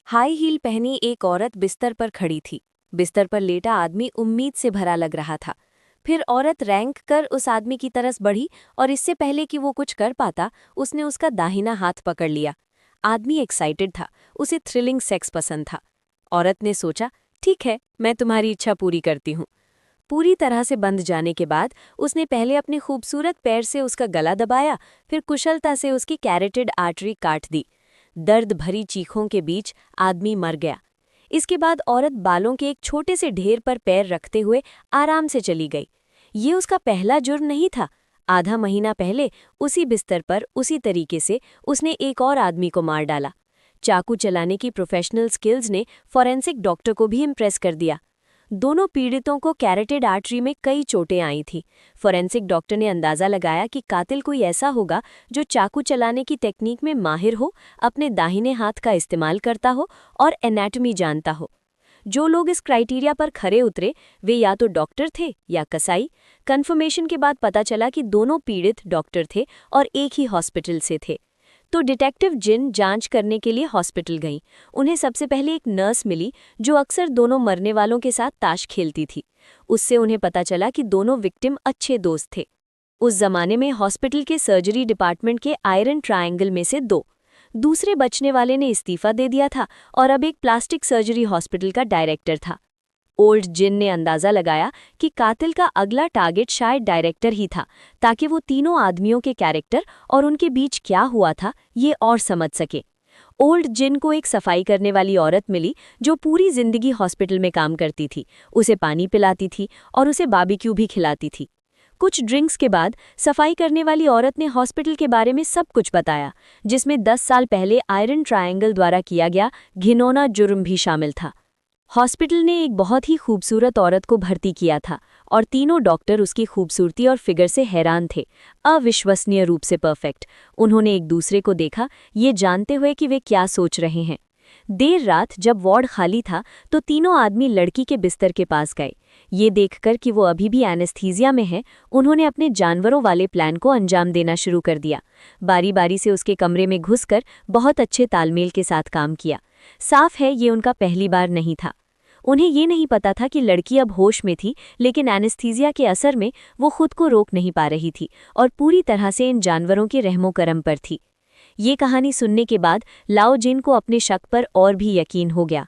High heel पहनी एक औरत बिस्तर पर खड़ी थी। बिस्तर पर लेटा आदमी उम्मीद से भरा लग रहा था। फिर औरत रैंक कर उस आदमी की तरफ बढ़ी और इससे पहले कि वो कुछ कर पाता, उसने उसका दाहिना हाथ पकड़ लिया। आदमी एक्साइटेड था, उसे थ्रिलिंग सेक्स पसंद था। औरत ने सोचा, ठीक है, मैं तुम्हारी इच्छा पूरी करती हूँ। पूरी तरह से बंध जाने के बाद उसने पहले अपने खूबसूरत पैर से उसका गला दबाया, फिर कुशलता से उसकी कैरोटिड आर्टरी काट दी। दर्द भरी चीखों के बीच आदमी मर गया। इसके बाद औरत बालों के एक छोटे से ढेर पर पैर रखते हुए आराम से चली गई। ये उसका पहला जुर्म नहीं था। आधा महीना पहले उसी बिस्तर पर उसी तरीके से उसने एक और आदमी को मार डाला। चाकू चलाने की प्रोफेशनल स्किल्स ने फॉरेंसिक डॉक्टर को भी इम्प्रेस कर दिया। दोनों पीड़ितों को कैरोटिड आर्टरी में कई चोटें आई थीं। फॉरेंसिक डॉक्टर ने अंदाज़ा लगाया कि कातिल कोई ऐसा होगा जो चाकू चलाने की टेक्निक में माहिर हो, अपने दाहिने हाथ का इस्तेमाल करता हो और एनाटॉमी जानता हो। जो लोग इस क्राइटेरिया पर खरे उतरे वे या तो डॉक्टर थे या कसाई। कन्फर्मेशन के बाद पता चला कि दोनों पीड़ित डॉक्टर थे और एक ही हॉस्पिटल से थे। तो डिटेक्टिव जिन जांच करने के लिए हॉस्पिटल गईं। उन्हें सबसे पहले एक नर्स मिली जो अक्सर दोनों मरने वालों के साथ ताश खेलती थी। उससे उन्हें पता चला कि दोनों विक्टिम अच्छे दोस्त थे। उस जमाने में हॉस्पिटल के सर्जरी डिपार्टमेंट के आयरन ट्रायंगल में से दो दूसरे बचने वाले ने इस्तीफा दे दिया था और अब एक प्लास्टिक सर्जरी हॉस्पिटल का डायरेक्टर था। ओल्ड जिन ने अंदाजा लगाया कि कातिल का अगला टारगेट शायद डायरेक्टर ही था, ताकि वो तीनों आदमियों के कैरेक्टर और उनके बीच क्या हुआ था ये और समझ सके। ओल्ड जिन को एक सफाई करने वाली औरत मिली जो पूरी जिंदगी हॉस्पिटल में काम करती थी, उसे पानी पिलाती थी और उसे बारबेक्यू भी खिलाती थी। कुछ ड्रिंक्स के बाद सफाई करने वाली औरत ने हॉस्पिटल के बारे में सब कुछ बताया, जिसमें 10 साल पहले आयरन ट्रायंगल द्वारा किया गया घिनौना जुर्म भी शामिल था। हॉस्पिटल ने एक बहुत ही खूबसूरत औरत को भर्ती किया था और तीनों डॉक्टर उसकी खूबसूरती और फिगर से हैरान थे, अविश्वसनीय रूप से परफेक्ट। उन्होंने एक दूसरे को देखा, ये जानते हुए कि वे क्या सोच रहे हैं। देर रात जब वार्ड खाली था तो तीनों आदमी लड़की के बिस्तर के पास गए। ये देखकर कि वो अभी भी एनेस्थीसिया में है, उन्होंने अपने जानवरों वाले प्लान को अंजाम देना शुरू कर दिया। बारी बारी से उसके कमरे में घुसकर बहुत अच्छे तालमेल के साथ काम किया। साफ है ये उनका पहली बार नहीं था। उन्हें ये नहीं पता था कि लड़की अब होश में थी, लेकिन एनेस्थीसिया के असर में वो खुद को रोक नहीं पा रही थी और पूरी तरह से इन जानवरों के रहमो करम पर थी। ये कहानी सुनने के बाद लाओ जिन को अपने शक पर और भी यकीन हो गया।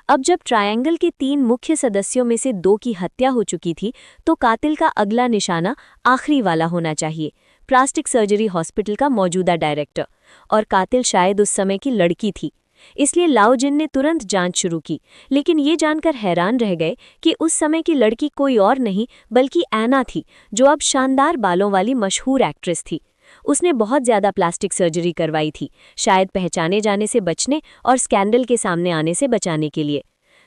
अब जब ट्रायंगल के 3 मुख्य सदस्यों में से 2 की हत्या हो चुकी थी, तो कातिल का अगला निशाना आखिरी वाला होना चाहिए, प्लास्टिक सर्जरी हॉस्पिटल का मौजूदा डायरेक्टर। और कातिल शायद उस समय की लड़की थी। इसलिए लाओ जिन ने तुरंत जांच शुरू की, लेकिन ये जानकर हैरान रह गए कि उस समय की लड़की कोई और नहीं बल्कि ऐना थी, जो अब शानदार बालों वाली मशहूर एक्ट्रेस थी। उसने बहुत ज़्यादा प्लास्टिक सर्जरी करवाई थी, शायद पहचाने जाने से बचने और स्कैंडल के सामने आने से बचाने के लिए।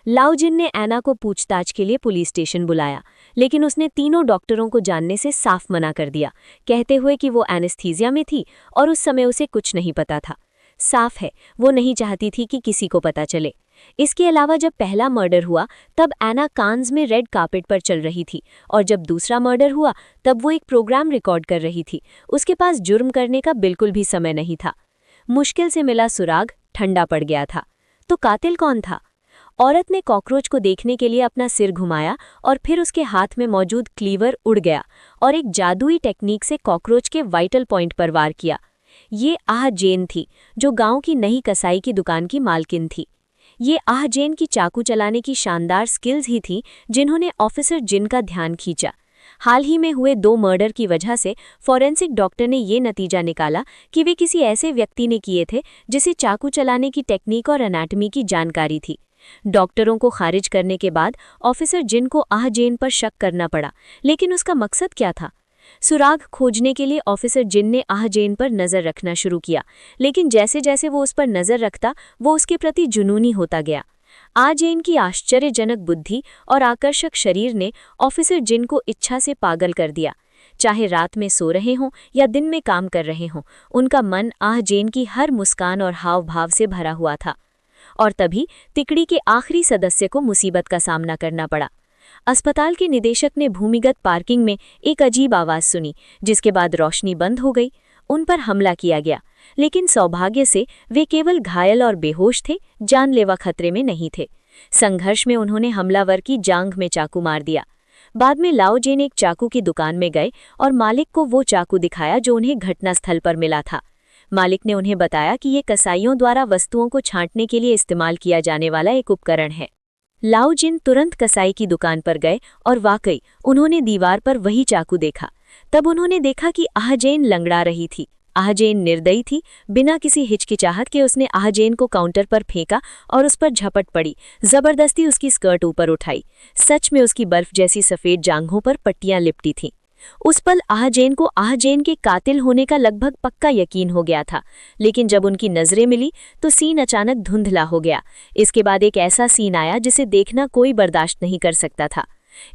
लाओ जिन ने ऐना को पूछताछ के लिए पुलिस स्टेशन बुलाया, लेकिन उसने तीनों डॉक्टरों को जानने से साफ मना कर दिया, कहते हुए कि वो एनेस्थीसिया में थी और उस समय उसे कुछ नहीं पता था। साफ है वो नहीं चाहती थी कि किसी को पता चले। इसके अलावा जब पहला मर्डर हुआ तब ऐना कान्स में रेड कार्पेट पर चल रही थी, और जब दूसरा मर्डर हुआ तब वो एक प्रोग्राम रिकॉर्ड कर रही थी। उसके पास जुर्म करने का बिल्कुल भी समय नहीं था। मुश्किल से मिला सुराग ठंडा पड़ गया था। तो कातिल कौन था? औरत ने कॉकरोच को देखने के लिए अपना सिर घुमाया और फिर उसके हाथ में मौजूद क्लीवर उड़ गया और एक जादुई टेक्निक से कॉकरोच के वाइटल पॉइंट पर वार किया। ये आह जेन थी, जो गांव की नई कसाई की दुकान की मालकिन थी। ये आह जेन की चाकू चलाने की शानदार स्किल्स ही थी जिन्होंने ऑफिसर जिन का ध्यान खींचा। हाल ही में हुए 2 मर्डर की वजह से फॉरेंसिक डॉक्टर ने ये नतीजा निकाला कि वे किसी ऐसे व्यक्ति ने किए थे जिसे चाकू चलाने की टेक्निक और एनाटॉमी की जानकारी थी। डॉक्टरों को खारिज करने के बाद ऑफिसर जिन को आह जेन पर शक करना पड़ा, लेकिन उसका मकसद क्या था? सुराग खोजने के लिए ऑफिसर जिन ने आह जेन पर नजर रखना शुरू किया, लेकिन जैसे जैसे वो उस पर नजर रखता वो उसके प्रति जुनूनी होता गया। आह जेन की आश्चर्यजनक बुद्धि और आकर्षक शरीर ने ऑफिसर जिन को इच्छा से पागल कर दिया। चाहे रात में सो रहे हों या दिन में काम कर रहे हों, उनका मन आह जेन की हर मुस्कान और हाव भाव से भरा हुआ था। और तभी तिकड़ी के आखिरी सदस्य को मुसीबत का सामना करना पड़ा। अस्पताल के निदेशक ने भूमिगत पार्किंग में एक अजीब आवाज सुनी, जिसके बाद रोशनी बंद हो गई। उन पर हमला किया गया, लेकिन सौभाग्य से वे केवल घायल और बेहोश थे, जानलेवा खतरे में नहीं थे। संघर्ष में उन्होंने हमलावर की जांघ में चाकू मार दिया। बाद में लाओ जिन एक चाकू की दुकान में गए और मालिक को वो चाकू दिखाया जो उन्हें घटनास्थल पर मिला था। मालिक ने उन्हें बताया कि ये कसाईयों द्वारा वस्तुओं को छांटने के लिए इस्तेमाल किया जाने वाला एक उपकरण है। लाओ जिन तुरंत कसाई की दुकान पर गए और वाकई उन्होंने दीवार पर वही चाकू देखा। तब उन्होंने देखा कि आहजेन लंगड़ा रही थी। आहजेन निर्दयी थी। बिना किसी हिचकिचाहट के उसने आहजेन को काउंटर पर फेंका और उस पर झपट पड़ी, जबरदस्ती उसकी स्कर्ट ऊपर उठाई। सच में उसकी बर्फ जैसी सफेद जांघों पर पट्टियां लिपटी थीं। उस पल आहजेन को आहजेन के कातिल होने का लगभग पक्का यकीन हो गया था, लेकिन जब उनकी नजरें मिली तो सीन अचानक धुंधला हो गया। इसके बाद एक ऐसा सीन आया जिसे देखना कोई बर्दाश्त नहीं कर सकता था।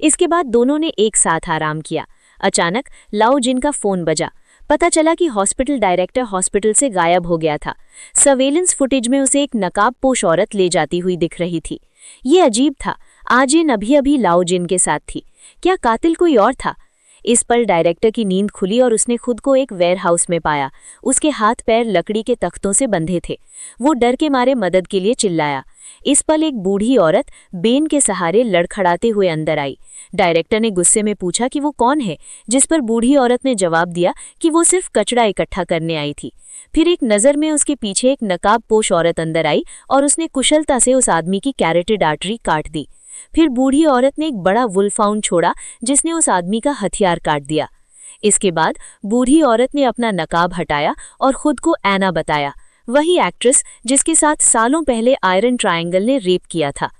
इसके बाद दोनों ने एक साथ आराम किया। अचानक लाओ जिन का फोन बजा। पता चला कि हॉस्पिटल डायरेक्टर हॉस्पिटल से गायब हो गया था। सर्वेलेंस फुटेज में उसे एक नकाबपोश औरत ले जाती हुई दिख रही थी। ये अजीब था। आजिन अभी अभी लाओ जिन के साथ थी। क्या कातिल कोई और था? इस पल डायरेक्टर की नींद खुली और उसने खुद को एक वेयरहाउस में पाया। उसके हाथ पैर लकड़ी के तख्तों से बंधे थे। वो डर के मारे मदद के लिए चिल्लाया। इस पल एक बूढ़ी औरत बेन के सहारे लड़खड़ाते हुए अंदर आई। डायरेक्टर ने गुस्से में पूछा कि वो कौन है, जिस पर बूढ़ी औरत ने जवाब दिया कि वो सिर्फ कचरा इकट्ठा करने आई थी। फिर एक नज़र में उसके पीछे एक नकाबपोश औरत अंदर आई और उसने कुशलता से उस आदमी की कैरोटिड आर्टरी काट दी। फिर बूढ़ी औरत ने एक बड़ा वुल्फाउंड छोड़ा जिसने उस आदमी का हथियार काट दिया। इसके बाद बूढ़ी औरत ने अपना नकाब हटाया और खुद को ऐना बताया, वही एक्ट्रेस जिसके साथ सालों पहले आयरन ट्रायंगल ने रेप किया था।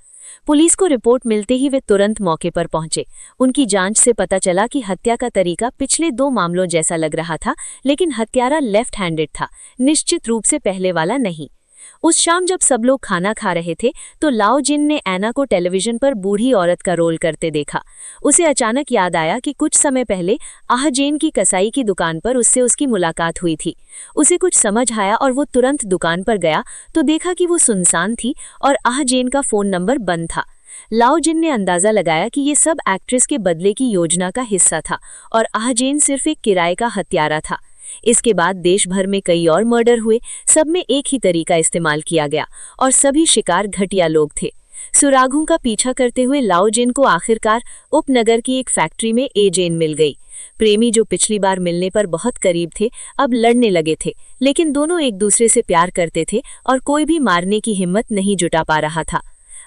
पुलिस को रिपोर्ट मिलते ही वे तुरंत मौके पर पहुंचे। उनकी जांच से पता चला कि हत्या का तरीका पिछले 2 मामलों जैसा लग रहा था, लेकिन हत्यारा लेफ्ट हैंडेड था, निश्चित रूप से पहले वाला नहीं। उस शाम जब सब लोग खाना खा रहे थे तो लाओ जिन ने ऐना को टेलीविजन पर बूढ़ी औरत का रोल करते देखा। उसे अचानक याद आया कि कुछ समय पहले आहजेन की कसाई की दुकान पर उससे उसकी मुलाकात हुई थी। उसे कुछ समझ आया और वो तुरंत दुकान पर गया तो देखा कि वो सुनसान थी और आहजेन का फोन नंबर बंद था। लाओ जिन ने अंदाजा लगाया कि ये सब एक्ट्रेस के बदले की योजना का हिस्सा था और आहजेन सिर्फ एक किराए का हत्यारा था। इसके बाद देश भर में कई और मर्डर हुए। सब में एक ही तरीका इस्तेमाल किया गया और सभी शिकार घटिया लोग थे। सुरागों का पीछा करते हुए लाओ जिन को आखिरकार उपनगर की एक फैक्ट्री में एजेन मिल गई। प्रेमी जो पिछली बार मिलने पर बहुत करीब थे, अब लड़ने लगे थे, लेकिन दोनों एक दूसरे से प्यार करते थे और कोई भी मारने की हिम्मत नहीं जुटा पा रहा था।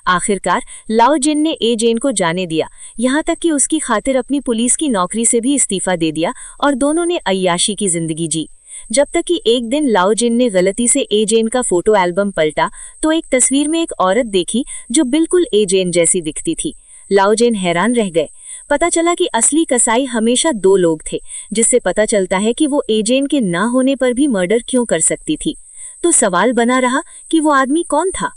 आखिरकार लाओ जिन ने एजेन को जाने दिया, यहाँ तक कि उसकी खातिर अपनी पुलिस की नौकरी से भी इस्तीफा दे दिया और दोनों ने अय्याशी की जिंदगी जी। जब तक कि एक दिन लाओ जिन ने गलती से एजेन का फोटो एल्बम पलटा तो एक तस्वीर में एक औरत देखी जो बिल्कुल एजेन जैसी दिखती थी। लाओ जिन हैरान रह गए। पता चला कि असली कसाई हमेशा 2 लोग थे, जिससे पता चलता है कि वो एजेन के ना होने पर भी मर्डर क्यों कर सकती थी। तो सवाल बना रहा कि वो आदमी कौन था।